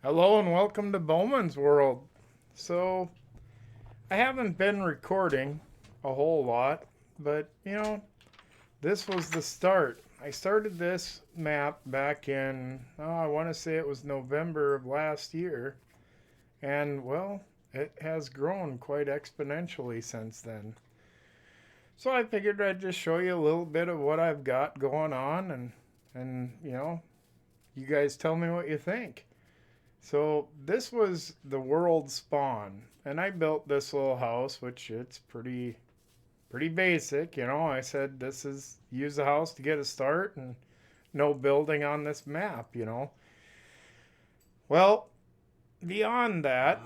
Hello and welcome to Boman's World. So, I haven't been recording a whole lot, but this was the start. I started this map back in, I want to say it was November of last year, and well, it has grown quite exponentially since then. So, I figured I'd just show you a little bit of what I've got going on and you guys tell me what you think. So this was the world spawn, and I built this little house, which it's pretty basic. I said this is use the house to get a start, and no building on this map. Well, beyond that,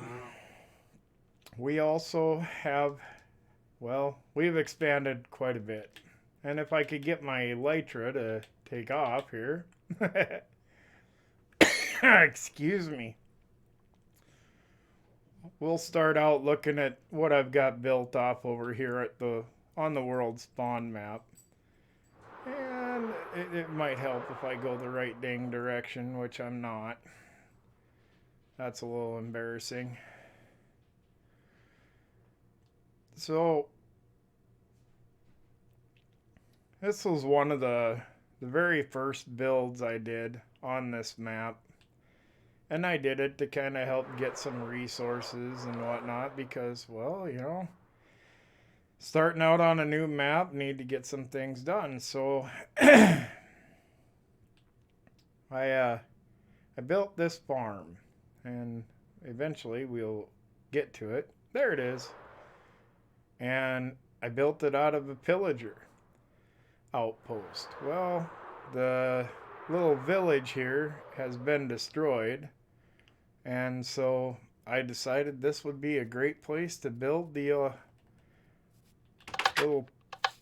we also have we've expanded quite a bit, and if I could get my elytra to take off here, excuse me. We'll start out looking at what I've got built off over here at the on the world spawn map. And it might help if I go the right dang direction, which I'm not. That's a little embarrassing. So this was one of the very first builds I did on this map. And I did it to kind of help get some resources and whatnot because, starting out on a new map, need to get some things done. So I built this farm, and eventually we'll get to it. There it is. And I built it out of a pillager outpost. Well, the little village here has been destroyed, and so I decided this would be a great place to build the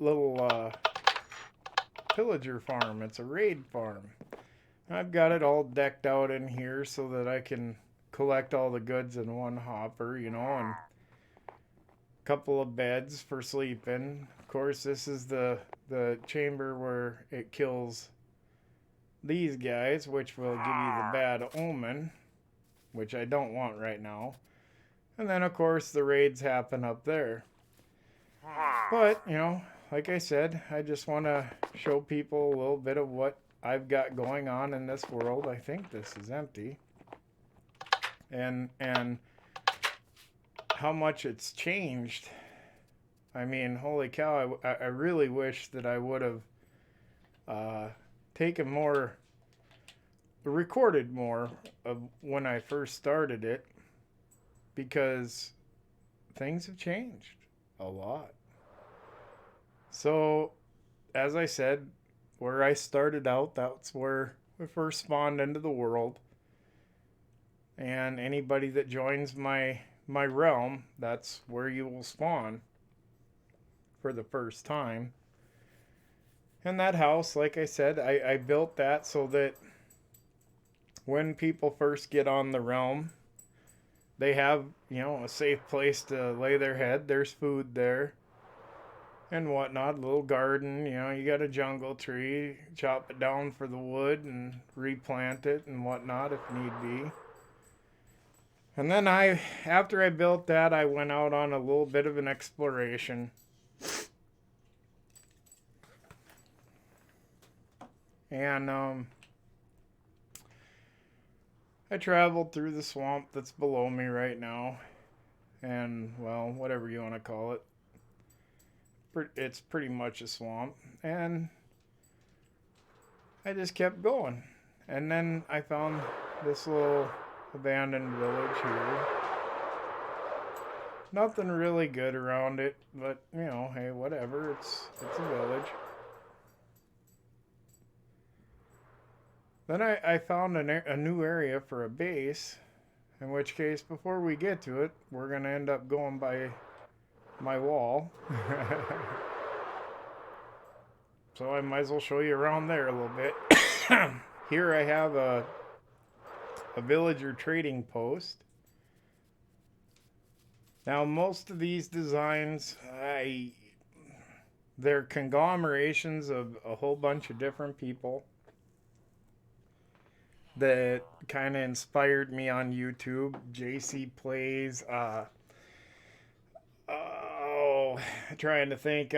little pillager farm. It's a raid farm. I've got it all decked out in here so that I can collect all the goods in one hopper, and a couple of beds for sleeping. Of course, this is the chamber where it kills these guys, which will give you the bad omen, which I don't want right now. And then, of course, the raids happen up there. But, like I said, I just want to show people a little bit of what I've got going on in this world. I think this is empty. And how much it's changed. I mean, holy cow, I really wish that I would have taken more, recorded more of when I first started it, because things have changed a lot. So, as I said, where I started out, that's where we first spawned into the world. And anybody that joins my realm, that's where you will spawn for the first time. And that house, like I said, I built that so that when people first get on the realm, they have, a safe place to lay their head. There's food there and whatnot. A little garden, you got a jungle tree, chop it down for the wood and replant it and whatnot if need be. And then after I built that, I went out on a little bit of an exploration. And I traveled through the swamp that's below me right now. And, well, whatever you want to call it. It's pretty much a swamp. And I just kept going. And then I found this little abandoned village here. Nothing really good around it, but hey, whatever. It's a village. Then I found a new area for a base, in which case, before we get to it, we're going to end up going by my wall. So I might as well show you around there a little bit. Here I have a villager trading post. Now, most of these designs, they're conglomerations of a whole bunch of different people. that kind of inspired me on YouTube. JC Plays, oh, trying to think,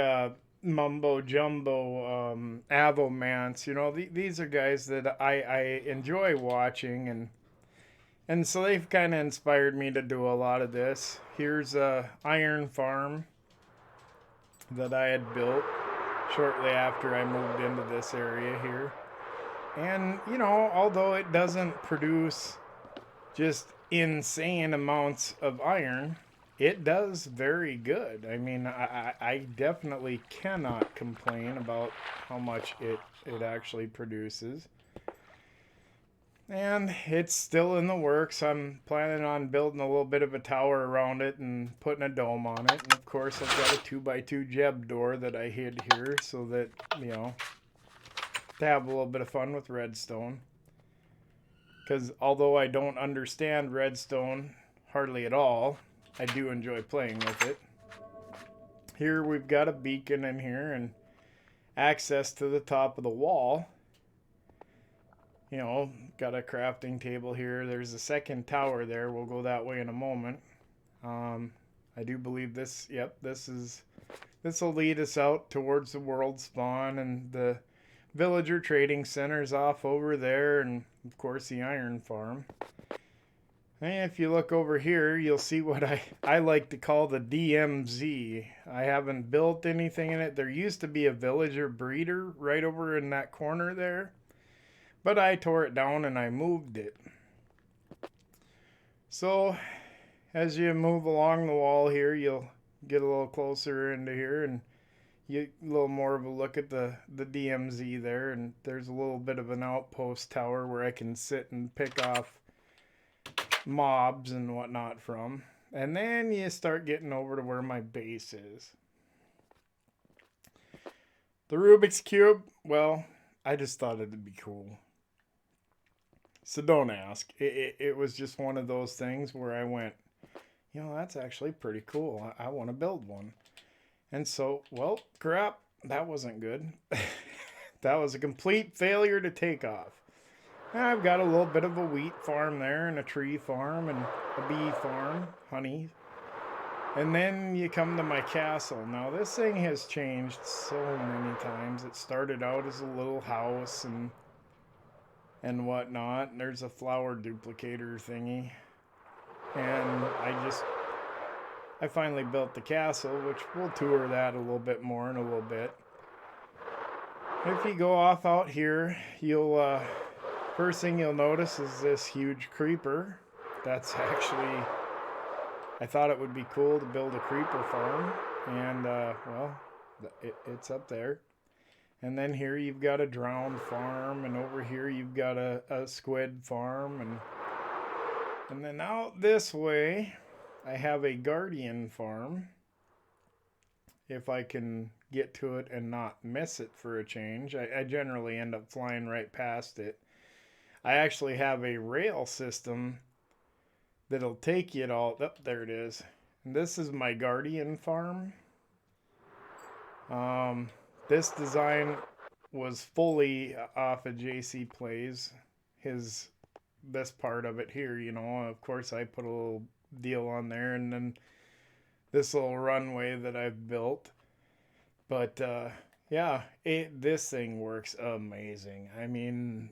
Mumbo Jumbo, Avomance. You know, these are guys that I enjoy watching, and so they've kind of inspired me to do a lot of this. Here's a iron farm that I had built shortly after I moved into this area here. And, you know, although it doesn't produce just insane amounts of iron, it does very good. I mean, I definitely cannot complain about how much it actually produces. And it's still in the works. I'm planning on building a little bit of a tower around it and putting a dome on it. And of course, I've got a 2x2 Jeb door that I hid here so that, you know, to have a little bit of fun with redstone. Because although I don't understand redstone hardly at all, I do enjoy playing with it. Here we've got a beacon in here and access to the top of the wall. You know, got a crafting table here. There's a second tower there. We'll go that way in a moment. I do believe this, yep, this will lead us out towards the world spawn, and the villager trading center's off over there, and of course the iron farm. And if you look over here, you'll see what I like to call the DMZ. I haven't built anything in it. There used to be a villager breeder right over in that corner there, but I tore it down and I moved it. So as you move along the wall here, you'll get a little closer into here and you get a little more of a look at the DMZ there, and there's a little bit of an outpost tower where I can sit and pick off mobs and whatnot from. And then you start getting over to where my base is. The Rubik's Cube, well, I just thought it'd be cool. So don't ask. It was just one of those things where I went, you know, that's actually pretty cool. I want to build one. And so, well, crap, that wasn't good. That was a complete failure to take off. And I've got a little bit of a wheat farm there and a tree farm and a bee farm, honey. And then you come to my castle. Now this thing has changed so many times. It started out as a little house and whatnot. And there's a flower duplicator thingy. And I finally built the castle, which we'll tour that a little bit more in a little bit. If you go off out here, you'll first thing you'll notice is this huge creeper. That's actually, I thought it would be cool to build a creeper farm, and well, it's up there. And then here you've got a drowned farm, and over here you've got a squid farm, and then out this way I have a guardian farm, if I can get to it and not miss it for a change. I generally end up flying right past it. I actually have a rail system that'll take you to all, oh, there it is. And this is my guardian farm. This design was fully off of JC Plays. This part of it here, you know, of course I put a little deal on there, and then this little runway that I've built. But yeah, this thing works amazing. I mean,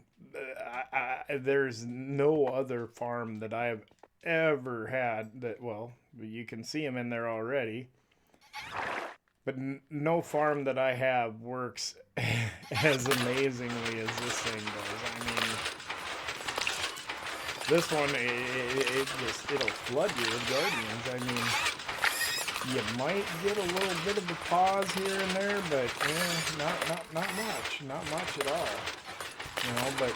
there's no other farm that I've ever had that, well, you can see them in there already, but no farm that I have works as amazingly as this thing does. I mean, this one, it'll flood you with guardians. I mean, you might get a little bit of a pause here and there, but not much at all. You know, but,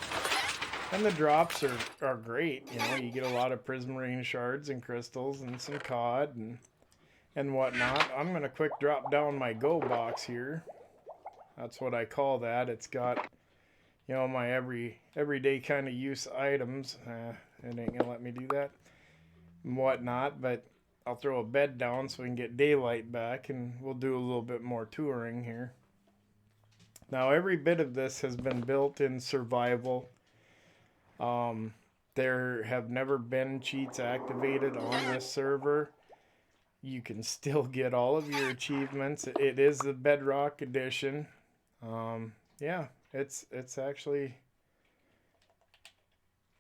and the drops are great. You know, you get a lot of prismarine shards and crystals and some cod and whatnot. I'm going to quick drop down my go box here. That's what I call that. It's got, you know, my everyday kind of use items. It ain't gonna let me do that and whatnot, but I'll throw a bed down so we can get daylight back, and we'll do a little bit more touring here. Now every bit of this has been built in survival. There have never been cheats activated on this server. You can still get all of your achievements. It is the Bedrock edition. Yeah, it's actually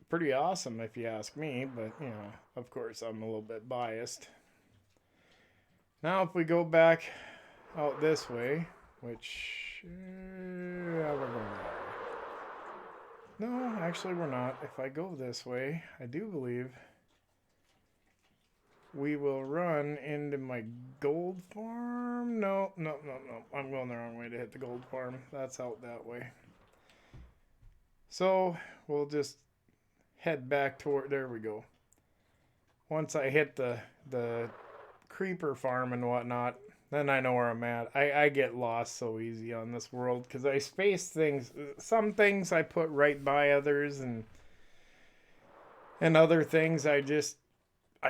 pretty awesome if you ask me, but you know, of course I'm a little bit biased. Now if we go back out this way, which we're going that way. No, actually we're not. If I go this way, I do believe we will run into my gold farm. No. I'm going the wrong way to hit the gold farm. That's out that way. So we'll just head back toward, there we go. Once I hit the creeper farm and whatnot, then I know where I'm at. I get lost so easy on this world because I space things. Some things I put right by others, and other things I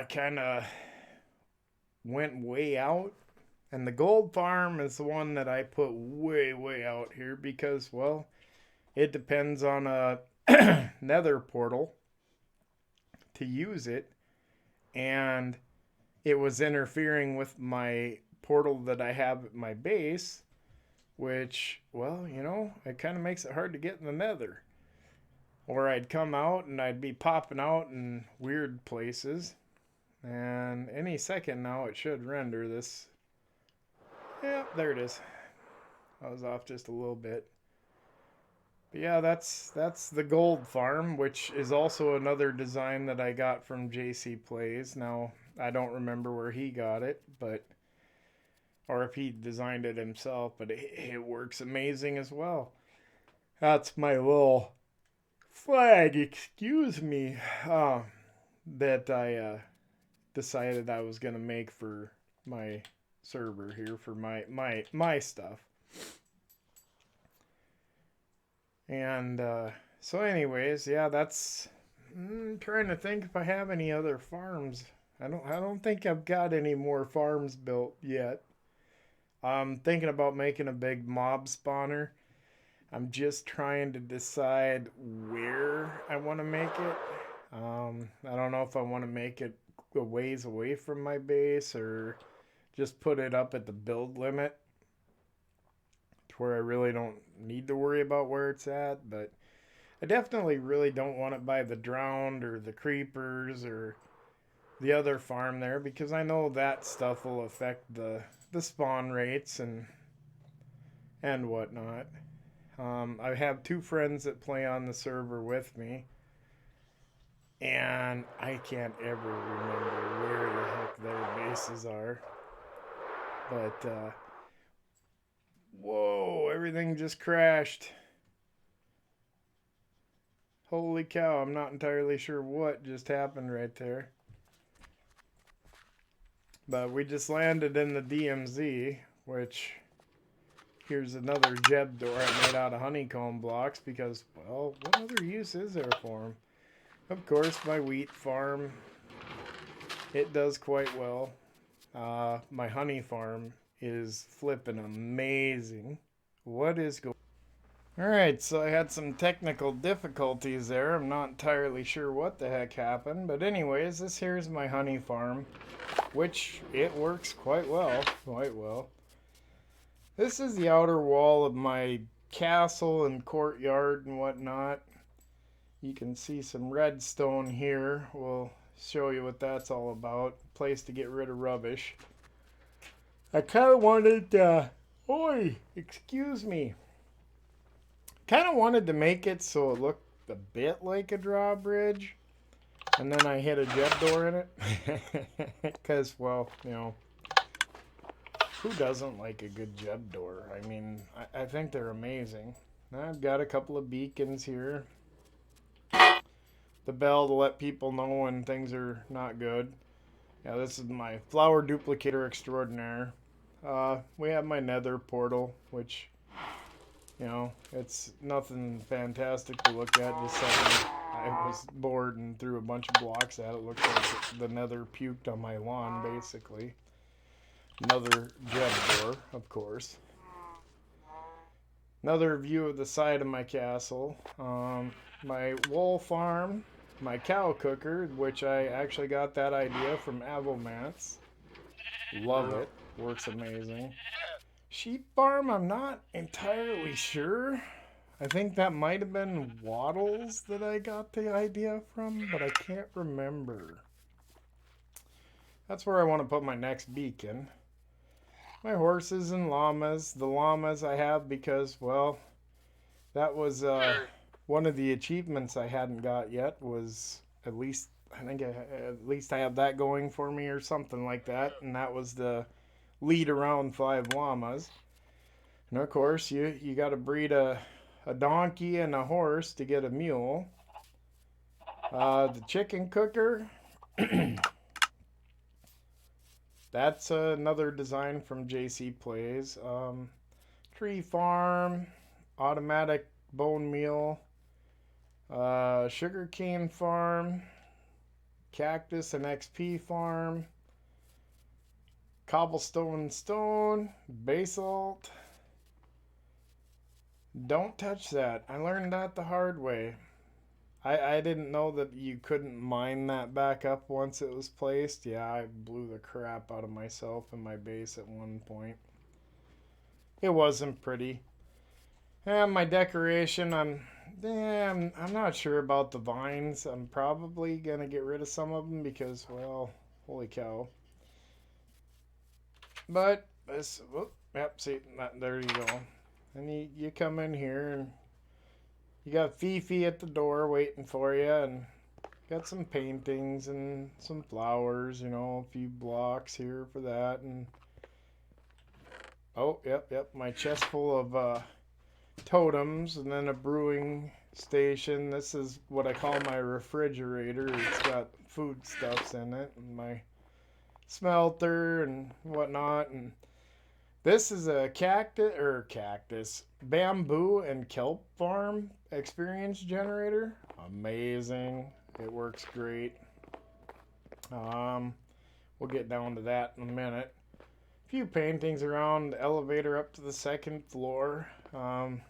kind of went way out. And the gold farm is the one that I put way out here because, well, it depends on a nether portal to use it, and it was interfering with my portal that I have at my base, which, well, you know, it kind of makes it hard to get in the nether. Or I'd come out and I'd be popping out in weird places, and any second now it should render this. Yeah, there it is. I was off just a little bit. But yeah, that's the gold farm, which is also another design that I got from JC Plays. Now, I don't remember where he got it, but or if he designed it himself, but it works amazing as well. That's my little flag, excuse me, that I decided I was going to make for my server here, for my stuff. And so anyways, yeah, that's, I'm trying to think if I have any other farms. I don't think I've got any more farms built yet. I'm thinking about making a big mob spawner. I'm just trying to decide where I want to make it. I don't know if I want to make it a ways away from my base or just put it up at the build limit to where I really don't need to worry about where it's at. But I definitely really don't want it by the drowned or the creepers or the other farm there, because I know that stuff will affect the spawn rates and whatnot. I have two friends that play on the server with me, and I can't ever remember where the heck their bases are. But whoa, everything just crashed. Holy cow, I'm not entirely sure what just happened right there. But we just landed in the DMZ, which, here's another Jeb door I made out of honeycomb blocks because, well, what other use is there for them? Of course, my wheat farm, it does quite well. My honey farm is flipping amazing. What is going on? Alright, so I had some technical difficulties there. I'm not entirely sure what the heck happened. But anyways, this here's my honey farm, which it works quite well. This is the outer wall of my castle and courtyard and whatnot. You can see some redstone here. We'll show you what that's all about. Place to get rid of rubbish. I kind of wanted, excuse me. Kind of wanted to make it so it looked a bit like a drawbridge. And then I hit a jet door in it. Because, well, you know, who doesn't like a good jet door? I mean, I think they're amazing. I've got a couple of beacons here. The bell to let people know when things are not good. Yeah, this is my flower duplicator extraordinaire. We have my nether portal, which, you know, it's nothing fantastic to look at. Just something I was bored and threw a bunch of blocks at it. Looks like the nether puked on my lawn, basically. Another jet door, of course. Another view of the side of my castle. my wool farm, my cow cooker, which I actually got that idea from Avomance. Love it. Works amazing. Sheep farm, I'm not entirely sure. I think that might have been Waddles that I got the idea from, but I can't remember. That's where I want to put my next beacon. My horses and llamas. The llamas I have because, well, that was one of the achievements I hadn't got yet. Was at least at least I have that going for me or something like that, and that was the lead around 5 llamas. And of course, you got to breed a donkey and a horse to get a mule. The chicken cooker. That's another design from JC Plays. Tree farm, automatic bone meal, sugarcane farm, cactus and XP farm, cobblestone stone, basalt. Don't touch that. I learned that the hard way. I didn't know that you couldn't mine that back up once it was placed. Yeah, I blew the crap out of myself in my base at one point. It wasn't pretty. And my decoration, I'm not sure about the vines. I'm probably gonna get rid of some of them because, well, holy cow. But this, whoop, yep, see, there you go. And you come in here and you got Fifi at the door waiting for you, and got some paintings and some flowers, a few blocks here for that, and oh, yep, my chest full of totems, and then a brewing station. This is what I call my refrigerator. It's got foodstuffs in it, and my smelter and whatnot, and this is a cactus, bamboo and kelp farm experience generator. Amazing. It works great. We'll get down to that in a minute. A few paintings around the elevator up to the second floor. Kind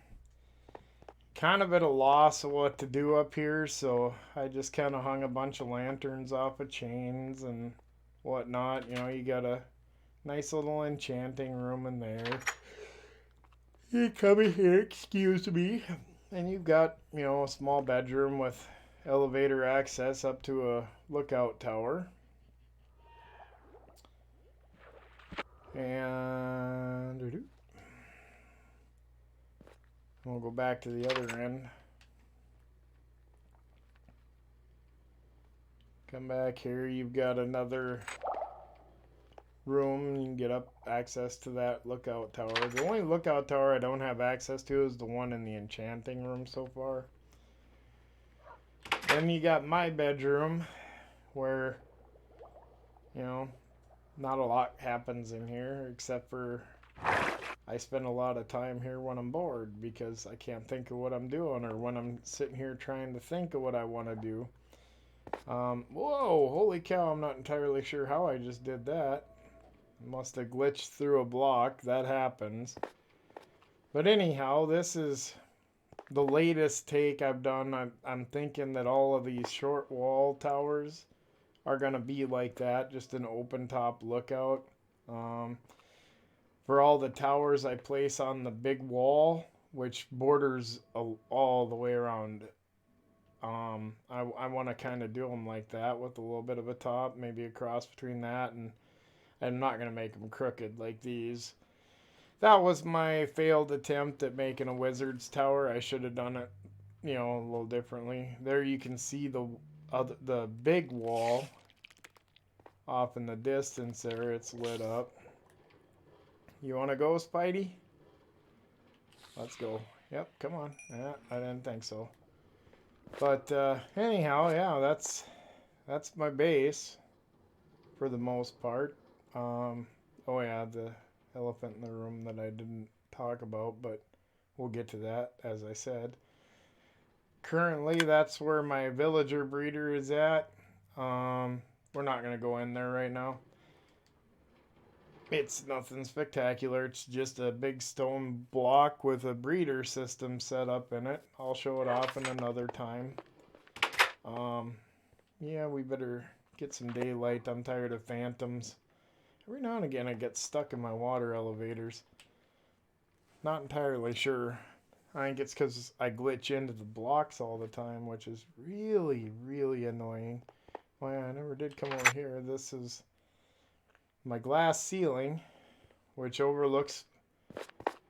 of at a loss of what to do up here, so I just kind of hung a bunch of lanterns off of chains and whatnot. You got a nice little enchanting room in there. You come in here, excuse me. And you've got, a small bedroom with elevator access up to a lookout tower. And we'll go back to the other end. Come back here, you've got another room. You can get up access to that lookout tower. The only lookout tower I don't have access to is the one in the enchanting room so far. Then you got my bedroom where, not a lot happens in here except for I spend a lot of time here when I'm bored because I can't think of what I'm doing, or when I'm sitting here trying to think of what I want to do. Whoa, holy cow, I'm not entirely sure how I just did that. Must have glitched through a block. That happens. But anyhow, this is the latest take I've done. I'm thinking that all of these short wall towers are going to be like that. Just an open top lookout. For all the towers I place on the big wall, which borders all the way around. I want to kind of do them like that with a little bit of a top. Maybe a cross between that and I'm not going to make them crooked like these. That was my failed attempt at making a wizard's tower. I should have done it, a little differently. There you can see the big wall off in the distance there. It's lit up. You want to go, Spidey? Let's go. Yep, come on. Yeah, I didn't think so. But anyhow, yeah, that's my base for the most part. Oh yeah, the elephant in the room that I didn't talk about, but we'll get to that, as I said. Currently, that's where my villager breeder is at. We're not going to go in there right now. It's nothing spectacular. It's just a big stone block with a breeder system set up in it. I'll show it off in another time. Um, yeah, we better get some daylight. I'm tired of phantoms. Every now and again I get stuck in my water elevators. Not entirely sure. I think it's because I glitch into the blocks all the time, which is really, really annoying. Oh yeah, I never did come over here. This is my glass ceiling, which overlooks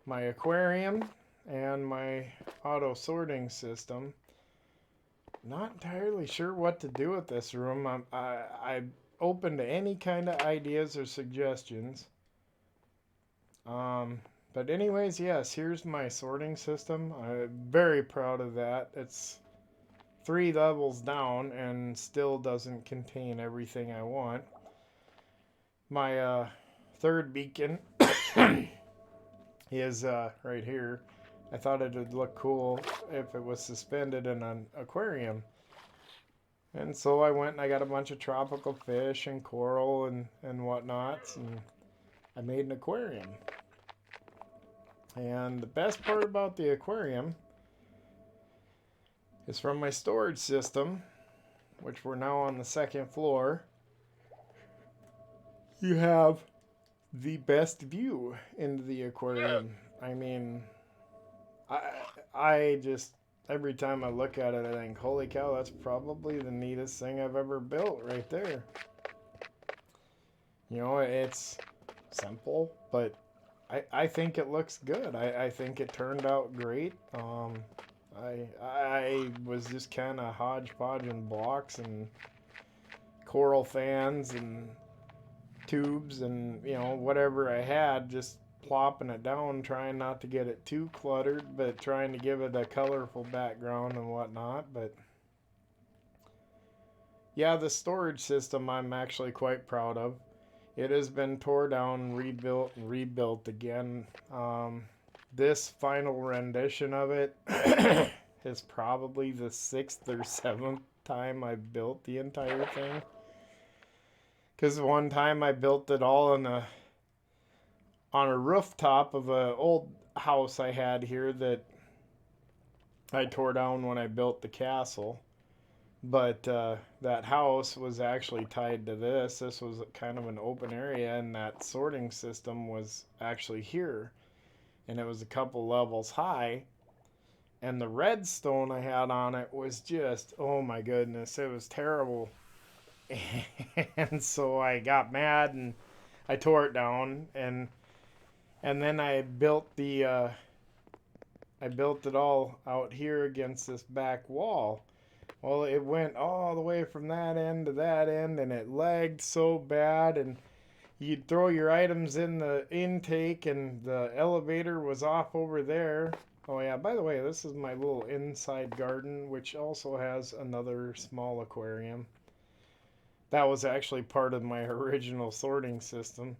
my aquarium and my auto sorting system. Not entirely sure what to do with this room. I'm open to any kind of ideas or suggestions. But anyways, yes, here's my sorting system. I'm very proud of that. It's 3 levels down and still doesn't contain everything I want. My third beacon is right here. I thought it would look cool if it was suspended in an aquarium. And so I went and I got a bunch of tropical fish and coral and whatnots, and I made an aquarium. And the best part about the aquarium is from my storage system, which we're now on the 2nd floor. You have the best view into the aquarium. I mean, I just, every time I look at it, I think, holy cow, that's probably the neatest thing I've ever built right there. You know, it's simple, but I think it looks good. I think it turned out great. I was just kind of hodgepodging blocks and coral fans and tubes and, you know, whatever I had, just plopping it down, trying not to get it too cluttered, but trying to give it a colorful background and whatnot. But yeah, the storage system I'm actually quite proud of. It has been tore down, rebuilt, and rebuilt again. This final rendition of it is probably the 6th or 7th time I've built the entire thing. Because one time I built it all on a rooftop of an old house I had here that I tore down when I built the castle. But that house was actually tied to this. This was kind of an open area, and that sorting system was actually here. And it was a couple levels high. And the redstone I had on it was just, oh my goodness, it was terrible. And so I got mad and I tore it down, and then I built it all out here against this back wall. Well, it went all the way from that end to that end, and it lagged so bad, and you'd throw your items in the intake, and the elevator was off over there. Oh yeah, by the way, this is my little inside garden, which also has another small aquarium. That was actually part of my original sorting system.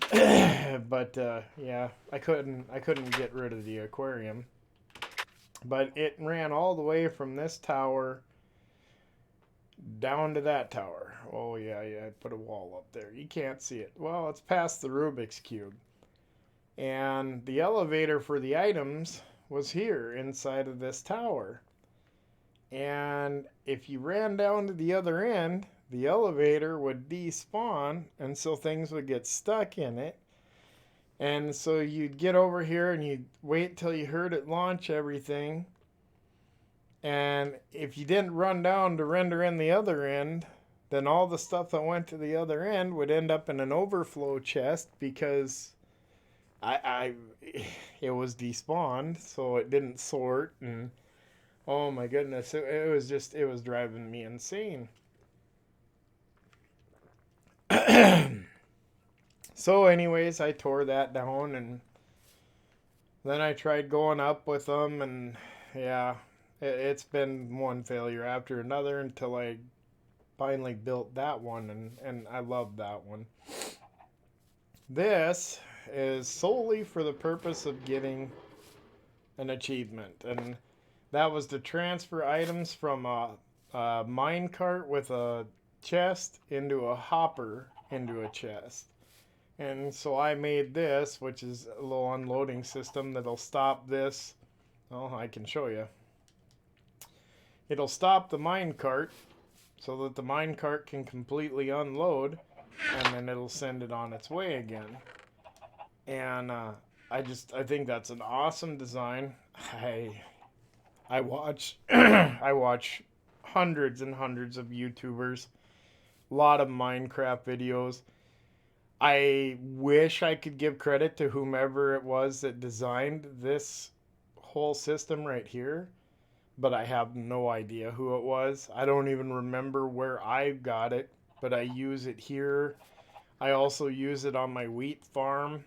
But yeah, I couldn't get rid of the aquarium. But it ran all the way from this tower down to that tower. Oh yeah, I put a wall up there. You can't see it. Well, it's past the Rubik's Cube. And the elevator for the items was here inside of this tower. And if you ran down to the other end, the elevator would despawn, and so things would get stuck in it. And so you'd get over here and you'd wait till you heard it launch everything. And if you didn't run down to render in the other end, then all the stuff that went to the other end would end up in an overflow chest because it was despawned, so it didn't sort. And oh my goodness, it was driving me insane. So anyways, I tore that down, and then I tried going up with them, and yeah, it's been one failure after another until I finally built that one, and I love that one. This is solely for the purpose of getting an achievement, and that was to transfer items from a mine cart with a chest into a hopper into a chest. And so I made this, which is a little unloading system that'll stop this. Well, I can show you. It'll stop the mine cart so that the mine cart can completely unload, and then it'll send it on its way again. And I think that's an awesome design. I watch I watch hundreds and hundreds of YouTubers, a lot of Minecraft videos. I wish I could give credit to whomever it was that designed this whole system right here, but I have no idea who it was. I don't even remember where I got it, but I use it here. I also use it on my wheat farm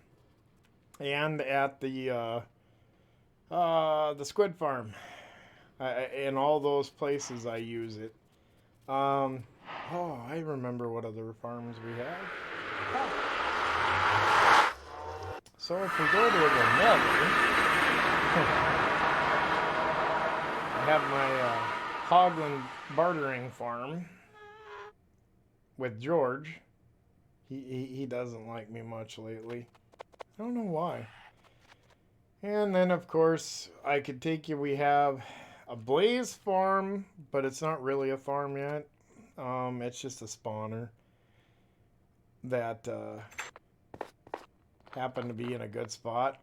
and at the squid farm. In all those places, I use it. I remember what other farms we have. So if we go to the nether, I have my Hogland bartering farm with George. He doesn't like me much lately. I don't know why. And then, of course, I could take you. We have a Blaze farm, but it's not really a farm yet. It's just a spawner that happened to be in a good spot.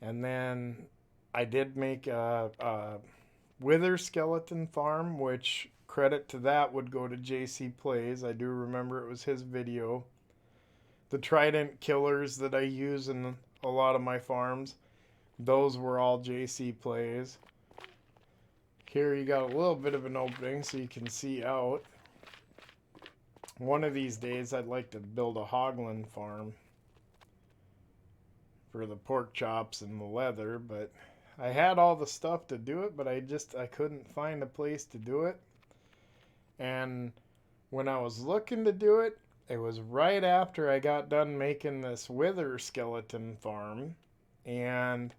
And then I did make a Wither skeleton farm, which credit to that would go to JC Plays. I do remember it was his video. The trident killers that I use in a lot of my farms, those were all JC Plays. Here you got a little bit of an opening so you can see out. One of these days I'd like to build a Hogland farm for the pork chops and the leather, but I had all the stuff to do it, but I couldn't find a place to do it. And when I was looking to do it, it was right after I got done making this Wither skeleton farm. And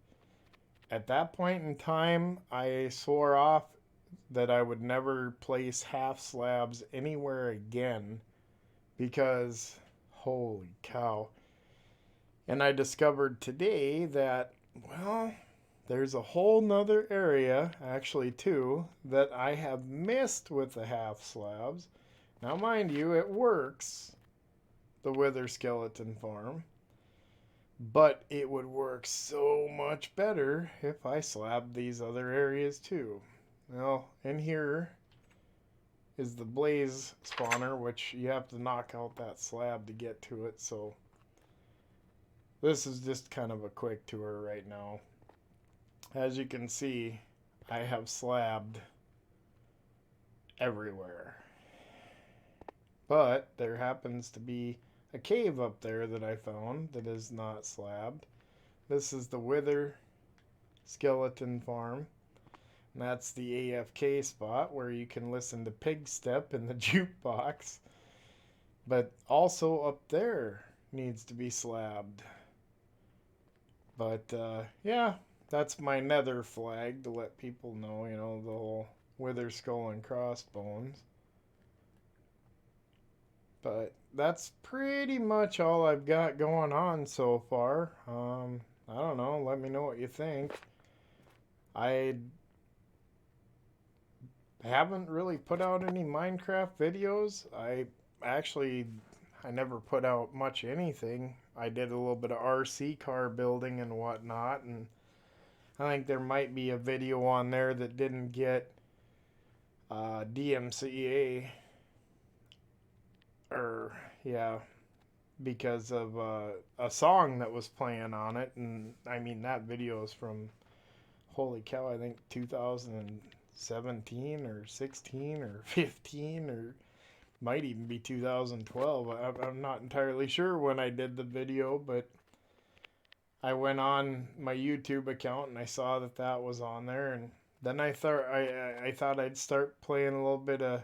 at that point in time, I swore off that I would never place half slabs anywhere again because holy cow. And I discovered today that, well, there's a whole nother area, actually two, that I have missed with the half slabs. Now, mind you, it works, the Wither skeleton farm, but it would work so much better if I slabbed these other areas too. Well, in here is the Blaze spawner, which you have to knock out that slab to get to it, so this is just kind of a quick tour right now. As you can see, I have slabbed everywhere. But there happens to be a cave up there that I found that is not slabbed. This is the Wither skeleton farm. And that's the AFK spot where you can listen to Pig Step in the jukebox. But also up there needs to be slabbed. But yeah, that's my nether flag to let people know, you know, the whole Wither skull and crossbones. But that's pretty much all I've got going on so far. I don't know. Let me know what you think. I haven't really put out any Minecraft videos. I never put out much anything. I did a little bit of RC car building and whatnot, and I think there might be a video on there that didn't get DMCA, or yeah, because of a song that was playing on it. And I mean, that video is from, holy cow, I think 2017 or 16 or 15 or might even be 2012. I'm not entirely sure when I did the video, but I went on my YouTube account and I saw that that was on there, and then I thought I'd start playing a little bit of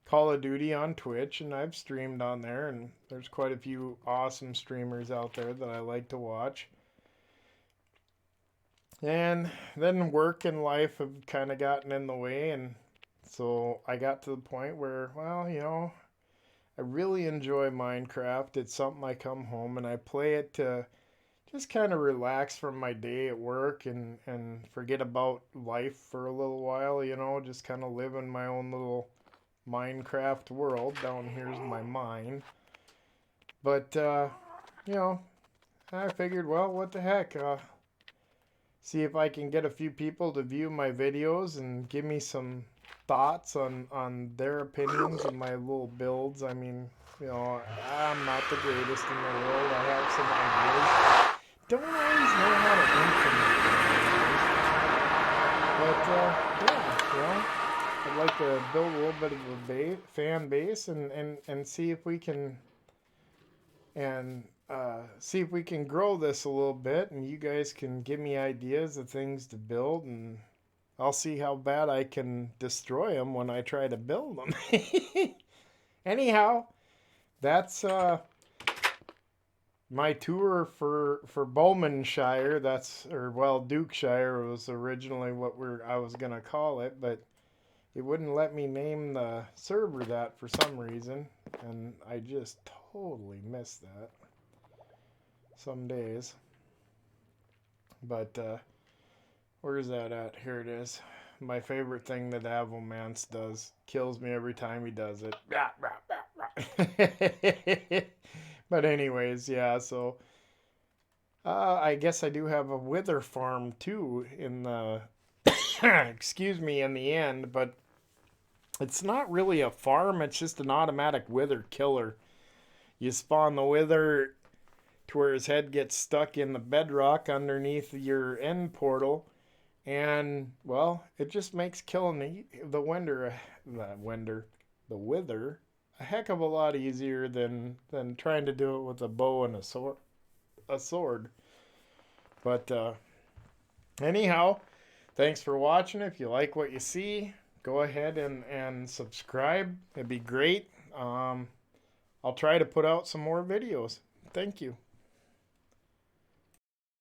Call of Duty on Twitch, and I've streamed on there, and there's quite a few awesome streamers out there that I like to watch. And then work and life have kind of gotten in the way, and so I got to the point where, well, you know, I really enjoy Minecraft. It's something I come home and I play it to just kind of relax from my day at work and forget about life for a little while, you know, just kind of live in my own little Minecraft world. Down here's my mine. But, you know, I figured, well, what the heck? See if I can get a few people to view my videos and give me some thoughts on their opinions of my little builds. I mean, you know, I'm not the greatest in the world. I have some ideas. Don't always know how to implement them. But, yeah, you know, I'd like to build a little bit of a fan base and see if we can see if we can grow this a little bit, and you guys can give me ideas of things to build, and I'll see how bad I can destroy them when I try to build them. Anyhow, that's my tour for Bowmanshire. That's or well, Dukeshire was originally what I was gonna call it, but it wouldn't let me name the server that for some reason, and I just totally missed that some days. But where's that at? Here it is. My favorite thing that Avalmance does. Kills me every time he does it. But anyways, yeah, so I guess I do have a wither farm too in the excuse me, in the end, but it's not really a farm, it's just an automatic wither killer. You spawn the wither to where his head gets stuck in the bedrock underneath your end portal, and well, it just makes killing the wither a heck of a lot easier than trying to do it with a bow and a sword. But anyhow, thanks for watching. If you like what you see, go ahead and subscribe. It'd be great. I'll try to put out some more videos. Thank you.